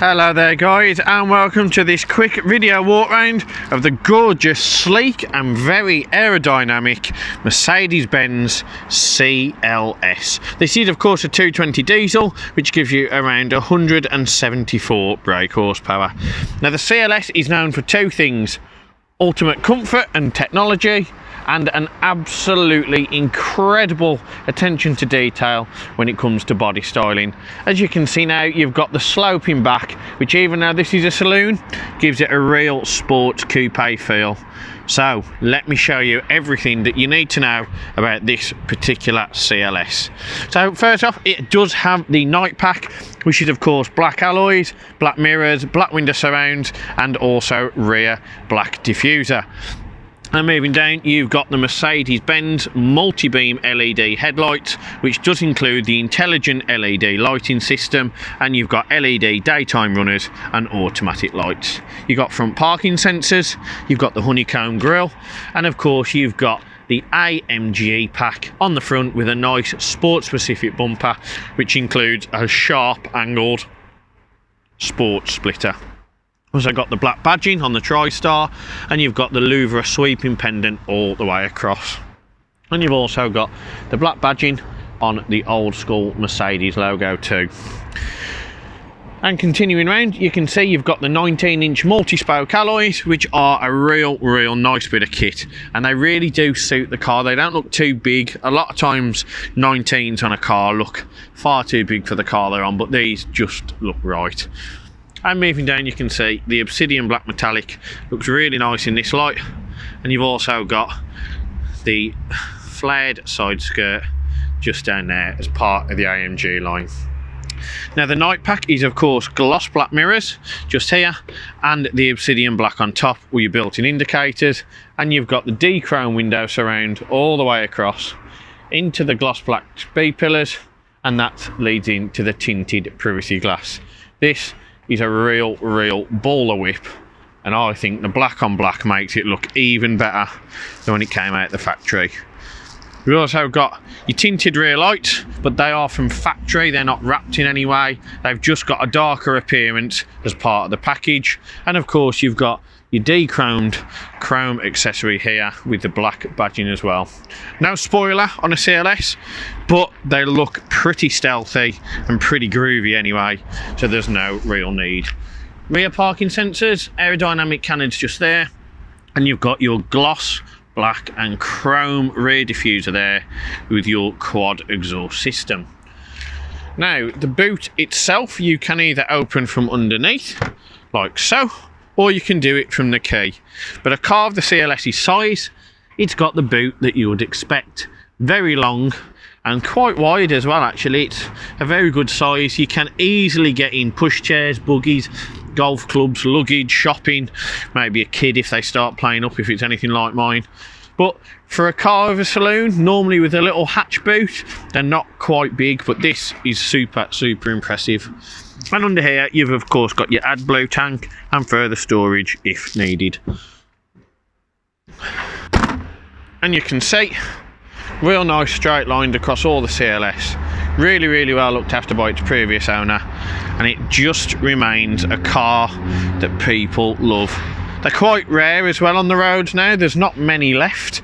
Hello there guys, and welcome to this quick video walk round of the gorgeous, sleek and very aerodynamic Mercedes-Benz CLS. This is of course a 220 diesel which gives you around 174 brake horsepower. Now the CLS is known for two things: ultimate comfort and technology, and an absolutely incredible attention to detail when it comes to body styling. As you can see now, you've got the sloping back, which even though this is a saloon, gives it a real sports coupe feel. So let me show you everything that you need to know about this particular CLS. So first off, it does have the night pack, which is of course black alloys, black mirrors, black window surrounds, and also rear black diffuser. And moving down, you've got the Mercedes-Benz multi-beam LED headlights, which does include the intelligent LED lighting system, and you've got LED daytime runners and automatic lights. You've got front parking sensors, you've got the honeycomb grille, and of course you've got the AMG pack on the front with a nice sport-specific bumper, which includes a sharp angled sport splitter. Also got the black badging on the TriStar, and you've got the louvre sweeping pendant all the way across. And you've also got the black badging on the old school Mercedes logo too. And continuing round, you can see you've got the 19-inch multi-spoke alloys, which are a real nice bit of kit, and they really do suit the car. They don't look too big. A lot of times 19s on a car look far too big for the car they're on, but these just look right. And moving down, you can see the Obsidian black metallic looks really nice in this light, and you've also got the flared side skirt just down there as part of the AMG line. Now the night pack is of course gloss black mirrors just here, and the Obsidian black on top with your built-in indicators, and you've got the D-chrome window surround all the way across into the gloss black B-pillars, and that leads into the tinted privacy glass. This is a real baller whip, and I think the black on black makes it look even better than when it came out the factory. We've also got your tinted rear lights, but they are from factory. They're not wrapped in any way. They've just got a darker appearance as part of the package. And of course you've got your de-chromed chrome accessory here with the black badging as well. No spoiler on a CLS, but they look pretty stealthy and pretty groovy anyway, so there's no real need. Rear parking sensors, aerodynamic cannons just there, and you've got your gloss black and chrome rear diffuser there with your quad exhaust system. Now the boot itself you can either open from underneath like so, or you can do it from the key. But a car of the CLS's size, it's got the boot that you would expect. Very long and quite wide as well actually. It's a very good size. You can easily get in pushchairs, buggies, golf clubs, luggage, shopping, maybe a kid if they start playing up, if it's anything like mine. But for a car of a saloon, normally with a little hatch boot, they're not quite big, but this is super impressive. And under here you've of course got your AdBlue tank and further storage if needed. And you can see real nice straight lined across all the CLS. Really well looked after by its previous owner, and it just remains a car that people love. They're quite rare as well on the roads now. There's not many left.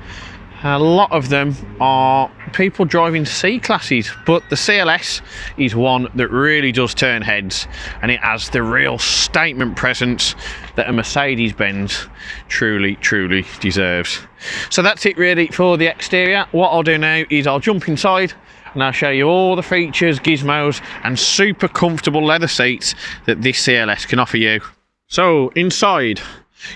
A lot of them are people driving C-classes, but the CLS is one that really does turn heads, and it has the real statement presence that a Mercedes-Benz truly deserves. So that's it really for the exterior. What I'll do now is I'll jump inside and I'll show you all the features, gizmos and super comfortable leather seats that this CLS can offer you. So inside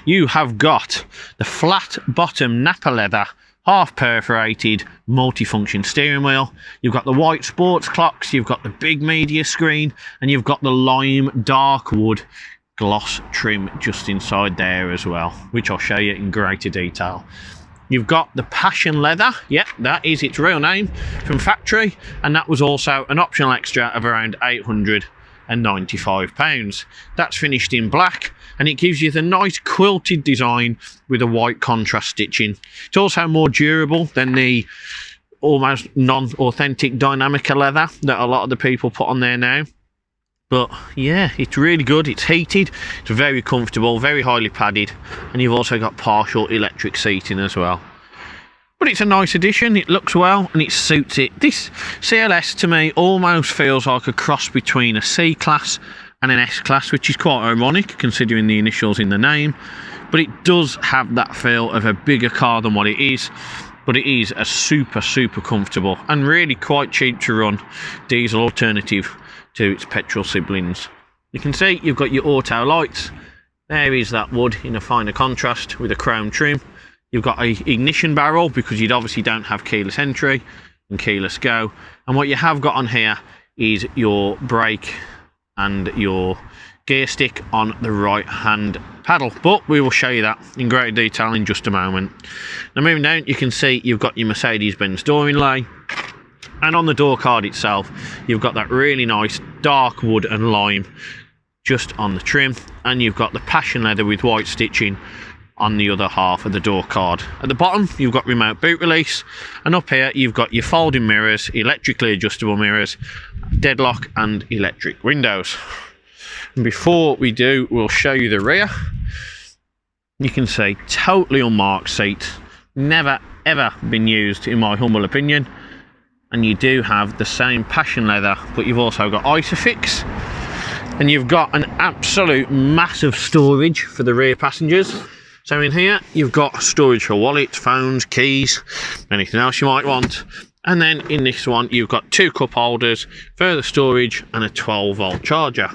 you have got the flat bottom Napa leather half perforated multifunction steering wheel. You've got the white sports clocks, you've got the big media screen, and you've got the lime dark wood gloss trim just inside there as well, which I'll show you in greater detail. You've got the passion leather, yep, that is its real name, from factory, and that was also an optional extra of around £895. That's finished in black, and it gives you the nice quilted design with a white contrast stitching. It's also more durable than the almost non-authentic Dynamica leather that a lot of the people put on there now. But yeah, it's really good. It's heated, it's very comfortable, very highly padded, and you've also got partial electric seating as well. But it's a nice addition, it looks well and it suits it. This CLS to me almost feels like a cross between a C-Class and an S-Class, which is quite ironic considering the initials in the name. But it does have that feel of a bigger car than what it is. But it is a super comfortable and really quite cheap to run diesel alternative to its petrol siblings. You can see you've got your auto lights. There is that wood in a finer contrast with a chrome trim. You've got a ignition barrel because you obviously don't have keyless entry and keyless go. And what you have got on here is your brake and your gear stick on the right hand paddle, but we will show you that in greater detail in just a moment. Now moving down, you can see you've got your Mercedes-Benz door inlay, and on the door card itself you've got that really nice dark wood and lime just on the trim, and you've got the passion leather with white stitching on the other half of the door card. At the bottom you've got remote boot release, and up here you've got your folding mirrors, electrically adjustable mirrors, deadlock and electric windows. And before we do, we'll show you the rear. You can see totally unmarked seats, never ever been used in my humble opinion. And you do have the same passion leather, but you've also got Isofix, and you've got an absolute massive storage for the rear passengers. So in here you've got storage for wallets, phones, keys, anything else you might want. And then in this one you've got 2 cup holders, further storage and a 12-volt charger.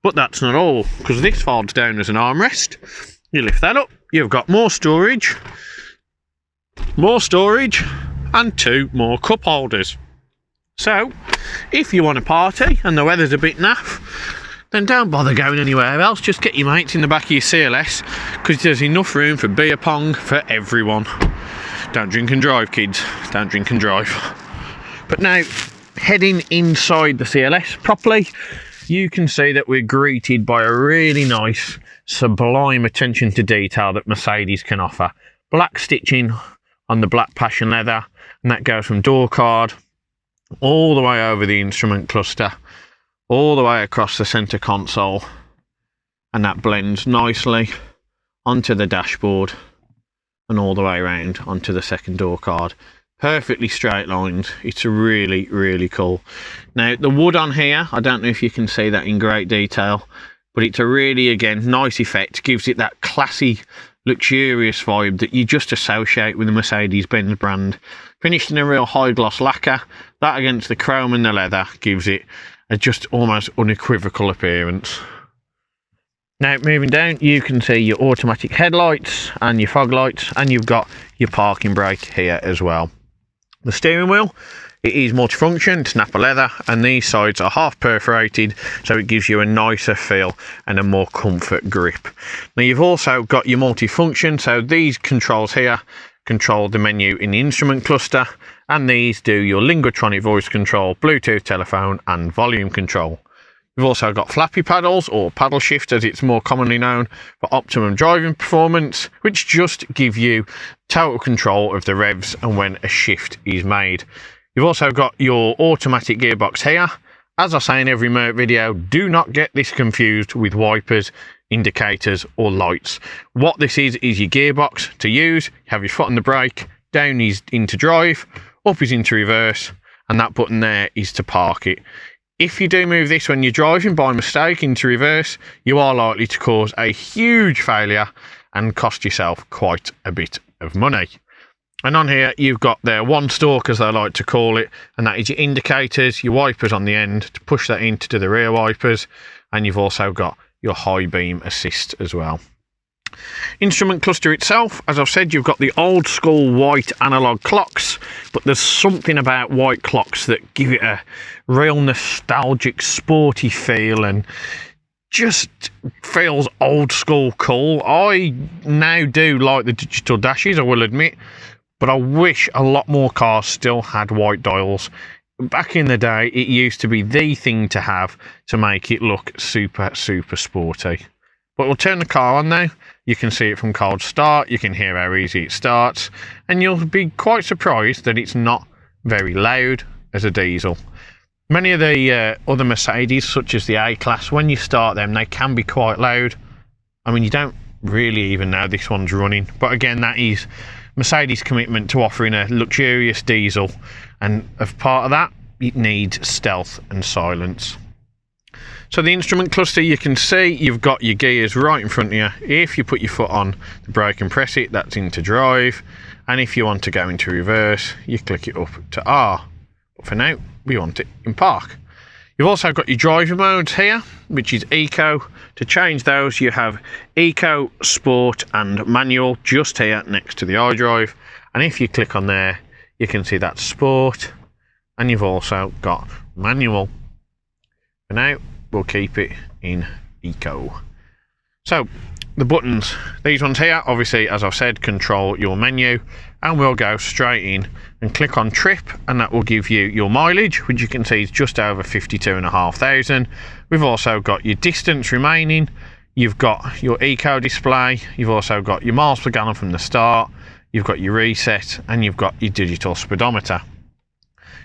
But that's not all, because this folds down as an armrest. You lift that up, you've got more storage, and 2 more cup holders. So if you want to party and the weather's a bit naff, then don't bother going anywhere else. Just get your mates in the back of your CLS, because there's enough room for beer pong for everyone. Don't drink and drive, kids, don't drink and drive. But now, heading inside the CLS properly, you can see that we're greeted by a really nice, sublime attention to detail that Mercedes can offer. Black stitching on the black passion leather, and that goes from door card all the way over the instrument cluster, all the way across the center console, and that blends nicely onto the dashboard and all the way around onto the second door card. Perfectly straight lines. It's really cool. Now the wood on here, I don't know if you can see that in great detail, but it's a really, again, nice effect. Gives it that classy, luxurious vibe that you just associate with the Mercedes-Benz brand. Finished in a real high gloss lacquer, that against the chrome and the leather gives it a just almost unequivocal appearance. Now moving down, you can see your automatic headlights and your fog lights, and you've got your parking brake here as well. The steering wheel, it is multifunction, it's nappa leather, and these sides are half perforated, so it gives you a nicer feel and a more comfort grip. Now you've also got your multifunction, so these controls here control the menu in the instrument cluster, and these do your Linguatronic voice control, Bluetooth telephone and volume control. You've also got flappy paddles, or paddle shift as it's more commonly known, for optimum driving performance, which just give you total control of the revs and when a shift is made. You've also got your automatic gearbox here. As I say in every Merc video, do not get this confused with wipers, indicators or lights. What this is your gearbox to use. You have your foot on the brake, down is into drive, up is into reverse, and that button there is to park it. If you do move this when you're driving by mistake into reverse, you are likely to cause a huge failure and cost yourself quite a bit of money. And on here you've got their one stalk, as they like to call it, and that is your indicators, your wipers on the end to push that into the rear wipers, and you've also got your high beam assist as well. Instrument cluster itself, as I've said, you've got the old school white analog clocks, but there's something about white clocks that give it a real nostalgic, sporty feel and just feels old school cool. I now do like the digital dashes, I will admit, but I wish a lot more cars still had white dials. Back in the day, it used to be the thing to have to make it look super sporty. But we'll turn the car on now. You can see it from cold start, you can hear how easy it starts, and you'll be quite surprised that it's not very loud as a diesel. Many of the other Mercedes, such as the A-Class, when you start them, they can be quite loud. I mean, you don't really even know this one's running. But again, that is Mercedes' commitment to offering a luxurious diesel. And as part of that, it needs stealth and silence. So the instrument cluster, you can see you've got your gears right in front of you. If you put your foot on the brake and press it, that's into drive. And if you want to go into reverse, you click it up to R. But for now, we want it in park. You've also got your driver modes here, which is Eco. To change those, you have Eco, Sport and Manual just here next to the iDrive. And if you click on there, you can see that's Sport. And you've also got Manual. For now, we'll keep it in Eco. So the buttons, these ones here, obviously, as I've said, control your menu, and we'll go straight in and click on trip, and that will give you your mileage, which you can see is just over 52,500. We've also got your distance remaining, you've got your eco display, you've also got your miles per gallon from the start, you've got your reset, and you've got your digital speedometer.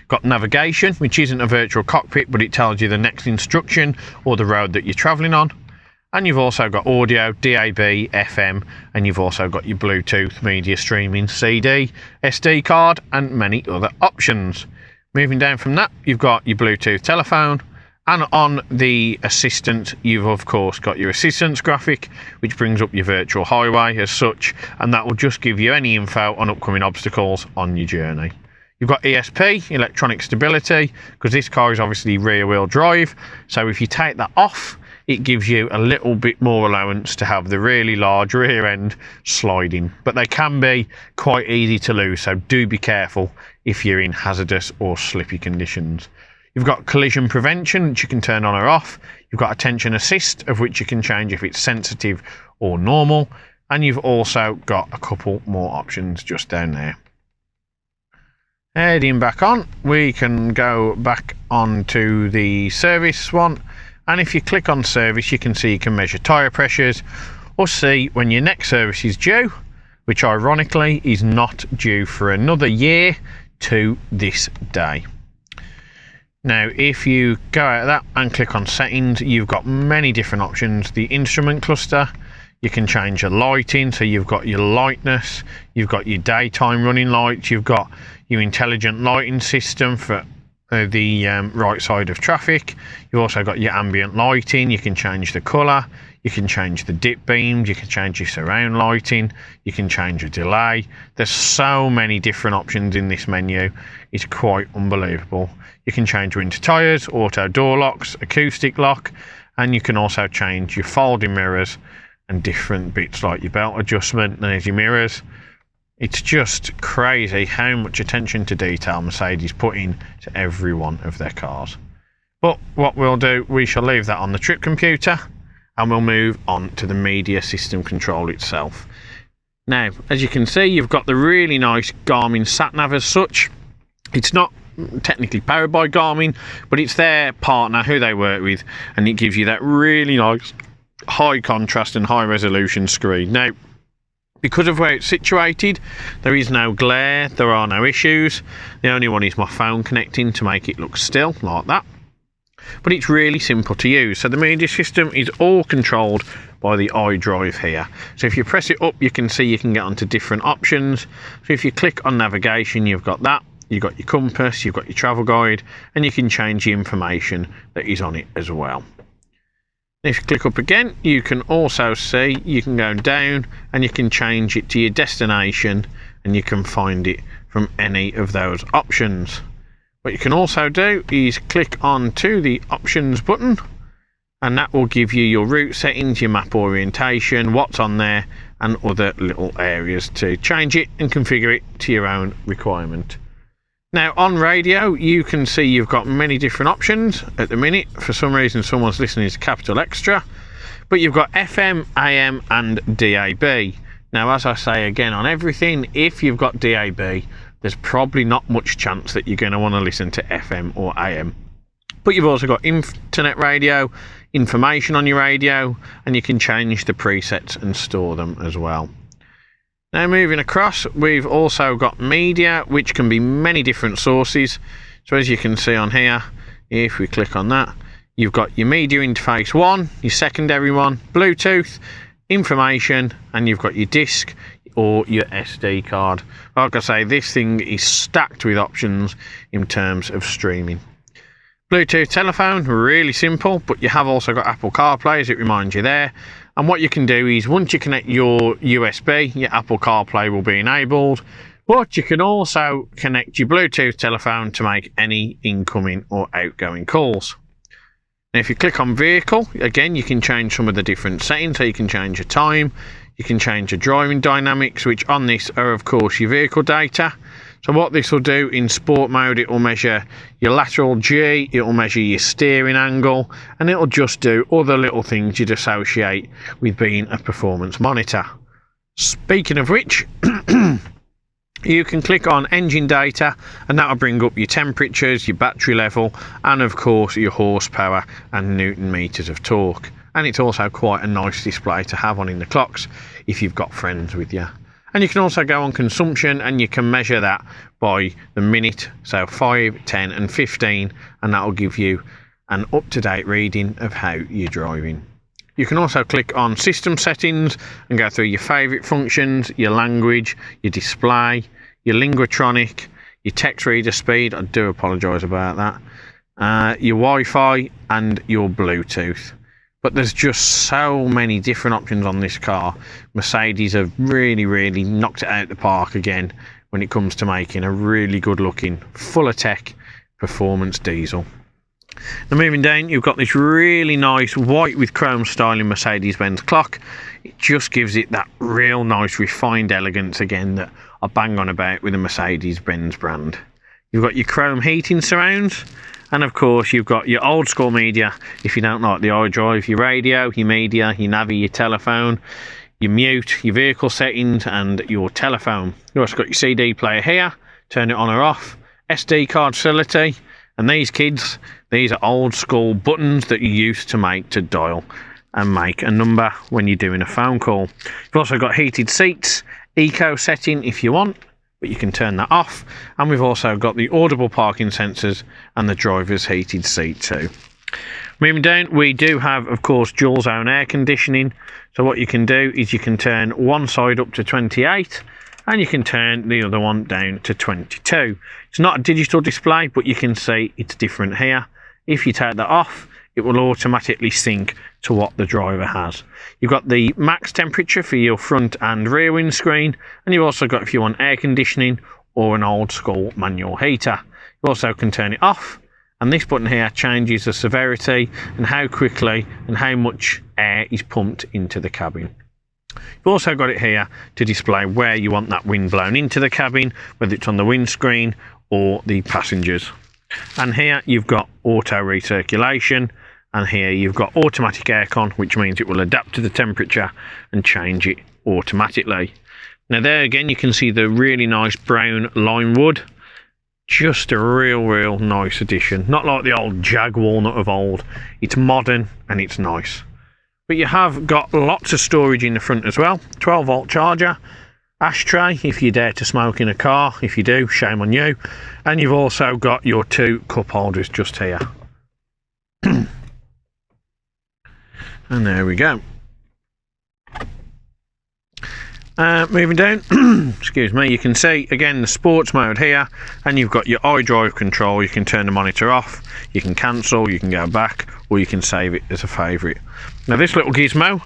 Got navigation, which isn't a virtual cockpit, but it tells you the next instruction or the road that you're traveling on. And you've also got audio, DAB, FM, and you've also got your Bluetooth, media streaming, CD, SD card, and many other options. Moving down from that, you've got your Bluetooth telephone, and on the assistant, you've of course got your assistance graphic, which brings up your virtual highway as such, and that will just give you any info on upcoming obstacles on your journey. You've got ESP, electronic stability, because this car is obviously rear-wheel drive, so if you take that off, it gives you a little bit more allowance to have the really large rear end sliding, but they can be quite easy to lose, so do be careful if you're in hazardous or slippy conditions. You've got collision prevention, which you can turn on or off. You've got attention assist, of which you can change if it's sensitive or normal, and you've also got a couple more options just down there. Heading back on, we can go back onto the service one. And if you click on service, you can see you can measure tyre pressures or see when your next service is due, which ironically is not due for another year to this day. Now, if you go out of that and click on settings, you've got many different options. The instrument cluster, you can change your lighting, so you've got your lightness, you've got your daytime running lights, you've got your intelligent lighting system for the right side of traffic. You've also got your ambient lighting, you can change the colour, you can change the dip beams, you can change your surround lighting, you can change your delay. There's so many different options in this menu, it's quite unbelievable. You can change winter tyres, auto door locks, acoustic lock, and you can also change your folding mirrors and different bits like your belt adjustment. There's your mirrors. It's just crazy how much attention to detail Mercedes put in to every one of their cars. But what we'll do, we shall leave that on the trip computer and we'll move on to the media system control itself. Now, as you can see, you've got the really nice Garmin sat-nav as such. It's not technically powered by Garmin, but it's their partner who they work with, and it gives you that really nice high contrast and high resolution screen. Now, because of where it's situated, there is no glare, there are no issues. The only one is my phone connecting to make it look still, like that. But it's really simple to use. So the media system is all controlled by the iDrive here. So if you press it up, you can see you can get onto different options. So if you click on navigation, you've got that. You've got your compass, you've got your travel guide, and you can change the information that is on it as well. If you click up again, you can also see you can go down and you can change it to your destination, and you can find it from any of those options. What you can also do is click on to the options button, and that will give you your route settings, your map orientation, what's on there, and other little areas to change it and configure it to your own requirement. Now on radio, you can see you've got many different options at the minute. For some reason, someone's listening to Capital Extra, but you've got FM, AM and DAB. Now, as I say again on everything, if you've got DAB, there's probably not much chance that you're going to want to listen to FM or AM. But you've also got internet radio, information on your radio, and you can change the presets and store them as well. Now moving across, we've also got media, which can be many different sources. So as you can see on here, if we click on that, you've got your media interface 1, your secondary one, Bluetooth, information, and you've got your disc or your SD card. Like I say, this thing is stacked with options in terms of streaming. Bluetooth telephone, really simple, but you have also got Apple CarPlay, as it reminds you there. And what you can do is, once you connect your USB, your Apple CarPlay will be enabled, but you can also connect your Bluetooth telephone to make any incoming or outgoing calls. Now, if you click on vehicle, again, you can change some of the different settings. So you can change your time, you can change your driving dynamics, which on this are, of course, your vehicle data. So what this will do in sport mode, it will measure your lateral G, it will measure your steering angle, and it will just do other little things you'd associate with being a performance monitor. Speaking of which, you can click on engine data, and that will bring up your temperatures, your battery level, and of course your horsepower and newton meters of torque. And it's also quite a nice display to have on in the clocks if you've got friends with you. And you can also go on consumption, and you can measure that by the minute, so 5, 10 and 15, and that will give you an up-to-date reading of how you're driving. You can also click on system settings and go through your favourite functions, your language, your display, your linguatronic, your text reader speed, I do apologise about that, your Wi-Fi and your Bluetooth. But there's just so many different options on this car. Mercedes have really knocked it out the park again when it comes to making a really good looking, full of tech performance diesel. Now moving down, you've got this really nice white with chrome styling Mercedes-Benz clock. It just gives it that real nice refined elegance again that I bang on about with the Mercedes-Benz brand. You've got your chrome heating surrounds, and of course you've got your old school media if you don't like the iDrive, your radio, your media, your navi, your telephone, your mute, your vehicle settings and your telephone. You've also got your CD player here, turn it on or off, SD card facility, and these kids, these are old school buttons that you used to make to dial and make a number when you're doing a phone call. You've also got heated seats, eco setting if you want, but you can turn that off, and we've also got the audible parking sensors and the driver's heated seat too. Moving down, we do have, of course, dual zone air conditioning. So what you can do is you can turn one side up to 28 and you can turn the other one down to 22. It's not a digital display, but you can see it's different here. If you take that off, it will automatically sync to what the driver has. You've got the max temperature for your front and rear windscreen, and you've also got if you want air conditioning or an old school manual heater. You also can turn it off, and this button here changes the severity and how quickly and how much air is pumped into the cabin. You've also got it here to display where you want that wind blown into the cabin, whether it's on the windscreen or the passengers. And here you've got auto recirculation, and here you've got automatic aircon, which means it will adapt to the temperature and change it automatically. Now there again you can see the really nice brown lime wood. Just a real nice addition. Not like the old Jag walnut of old. It's modern and it's nice. But you have got lots of storage in the front as well. 12-volt charger, ashtray if you dare to smoke in a car. If you do, shame on you. And you've also got your 2 cup holders just here. And there we go. Moving down, excuse me, you can see again the sports mode here, and you've got your iDrive control. You can turn the monitor off, you can cancel, you can go back, or you can save it as a favourite. Now this little gizmo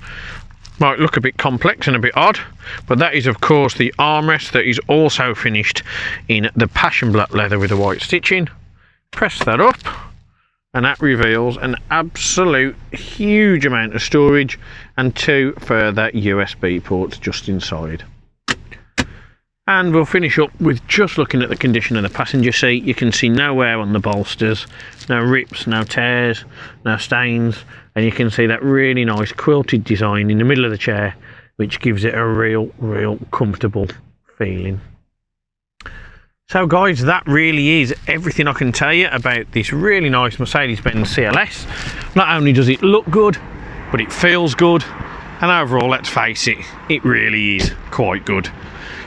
might look a bit complex and a bit odd, but that is of course the armrest that is also finished in the passion black leather with the white stitching. Press that up, and that reveals an absolute huge amount of storage and 2 further USB ports just inside. And we'll finish up with just looking at the condition of the passenger seat. You can see no wear on the bolsters, no rips, no tears, no stains, and you can see that really nice quilted design in the middle of the chair, which gives it a real comfortable feeling. So guys, that really is everything I can tell you about this really nice Mercedes-Benz CLS. Not only does it look good, but it feels good, and overall, let's face it, it really is quite good.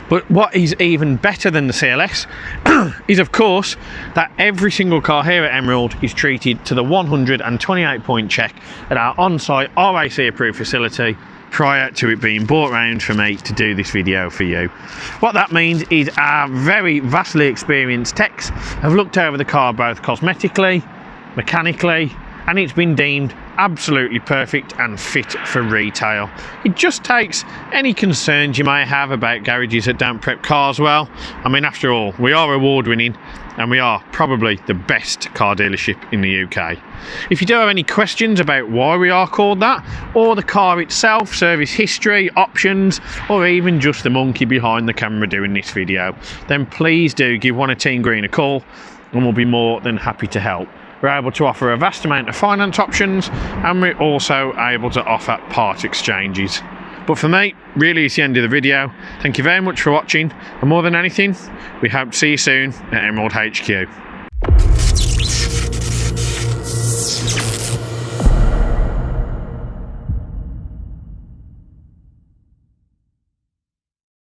But what is even better than the CLS is, of course, that every single car here at Emerald is treated to the 128 point check at our on-site RAC approved facility prior to it being brought round for me to do this video for you. What that means is our very vastly experienced techs have looked over the car both cosmetically, mechanically, and it's been deemed absolutely perfect and fit for retail. It just takes any concerns you may have about garages that don't prep cars well. I mean, after all, we are award winning and we are probably the best car dealership in the UK. If you do have any questions about why we are called that, or the car itself, service history, options, or even just the monkey behind the camera doing this video, then please do give one of Team Green a call and we'll be more than happy to help. We're able to offer a vast amount of finance options, and we're also able to offer part exchanges. But for me, really, it's the end of the video. Thank you very much for watching, and more than anything, we hope to see you soon at Emerald HQ.